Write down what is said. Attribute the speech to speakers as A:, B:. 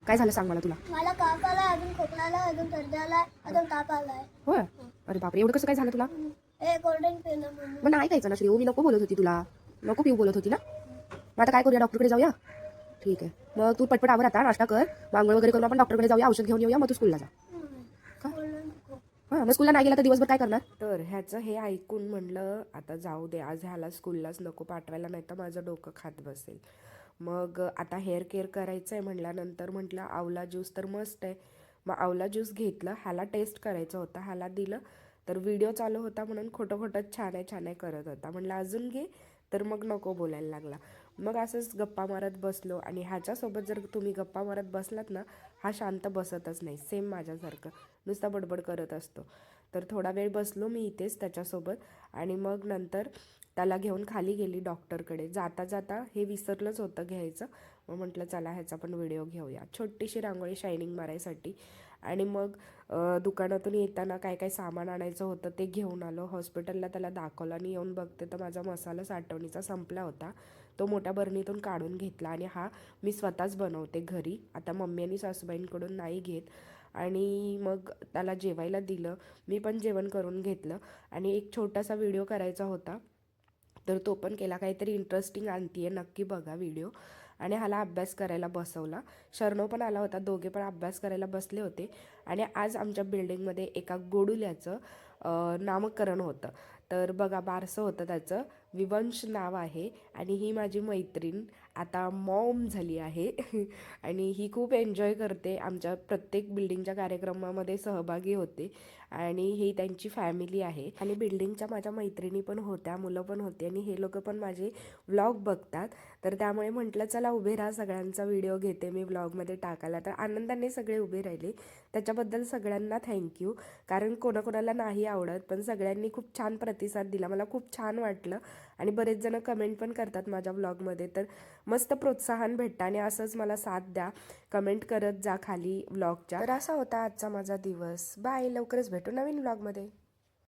A: काय झालं सांग मला तुला.
B: मला काप आलाय, अजून खोकला आलाय, अजून सर्दी आलाय, अजून ताप आलाय.
A: होय. अरे बापरे, एवढं कसं काय झालं तुला.
B: ए कोल्ड्रिंक पिलं म्हणून.
A: मग नाही खायचं ना श्री, मी नको बोलत होती तुला, नको पिऊ बोलत होती ना. मग आता काय करूया, डॉक्टरकडे जाऊया. ठीक आहे, मग तू पटपट आवर आता, नाश्ता कर, आंघोळ वगैरे करून आपण डॉक्टरकडे जाऊया, औषध घेऊन येऊया, मग तू स्कूलला जा. हां, मग स्कूलला नाही गेला तर दिवसभर काय करणार. तर ह्याचं हे ऐकून म्हणलं आता जाऊ दे, आज ह्याला स्कूललाच नको पाठवायला, नाही तर माझं डोकं खात बसेल. मग आता हेअर केअर करायचं आहे म्हटल्यानंतर म्हटलं आवला ज्यूस तर मस्त आहे. मग आवला ज्यूस घेतलं, ह्याला टेस्ट करायचं होतं, ह्याला दिलं तर व्हिडिओ चालू होता म्हणून खोटं खोटं छान आहे करत होता. म्हटलं अजून घे, तर मग नको बोलायला लागला. मग असंच गप्पा मारत बसलो आणि ह्याच्यासोबत जर तुम्ही गप्पा मारत बसलात ना, हा शांत बसतच नाही, सेम माझ्यासारखं नुसता बडबड करत असतो. तर थोडा वेळ बसलो मी इथेच त्याच्यासोबत आणि मग नंतर त्याला घेऊन खाली गेली डॉक्टरकडे. जाता जाता हे विसरलंच होतं घ्यायचं. मग म्हटलं चला ह्याचा पण व्हिडिओ घेऊया, छोटीशी रांगोळी शायनिंग मारायसाठी. आणि मग दुकानातून येताना काय काय सामान आणायचं होतं ते घेऊन आलो. हॉस्पिटलला त्याला दाखवलं आणि येऊन बघते तर माझा मसाला साठवणीचा संपला होता. तो मोठ्या बरणीतून काढून घेतला आणि हा मी स्वतःच बनवते घरी, आता मम्मी आणि सासूबाईंकडून नाही घेत. आणि मग त्याला जेवायला दिलं, मी पण जेवण करून घेतलं आणि एक छोटासा व्हिडिओ करायचा होता तर तो पण केला. काहीतरी इंटरेस्टिंग आणते आहे, नक्की बघा व्हिडिओ. आणि ह्याला अभ्यास करायला बसवला. शर्नो पण आला होता, दोघे पण अभ्यास करायला बसले होते. आणि आज आमच्या बिल्डिंगमध्ये एका गोडुल्याचं नामकरण होतं. तर बघा बारसं होतं त्याचं, विवंश नाव आहे. आणि ही माझी मैत्रीण आता मॉम झाली आहे आणि ही खूप एन्जॉय करते, आमच्या प्रत्येक बिल्डिंगच्या कार्यक्रमामध्ये सहभागी होते. आणि ही त्यांची फॅमिली आहे. आणि बिल्डिंगच्या माझ्या मैत्रिणी पण होत्या, मुलं पण होती आणि हे लोक पण माझे व्लॉग बघतात. तर त्यामुळे म्हटलं चला उभे राहा, सगळ्यांचा व्हिडिओ घेते मी व्लॉगमध्ये टाकायला. तर आनंदाने सगळे उभे राहिले, त्याच्याबद्दल सगळ्यांना थँक्यू. कारण कोणाकोणाला नाही आवडत, पण सगळ्यांनी खूप छान प्रतिसाद दिला, मला खूप छान वाटलं. आणि बरेच जण कमेंट पण करतात माझ्या व्लॉगमध्ये, तर मस्त प्रोत्साहन भेटतं. आणि असंच मला साथ द्या, कमेंट करत जा खाली व्लॉगच्या. तर असा होता आजचा माझा दिवस. बाय, लवकरच भेटू नवीन व्लॉगमध्ये.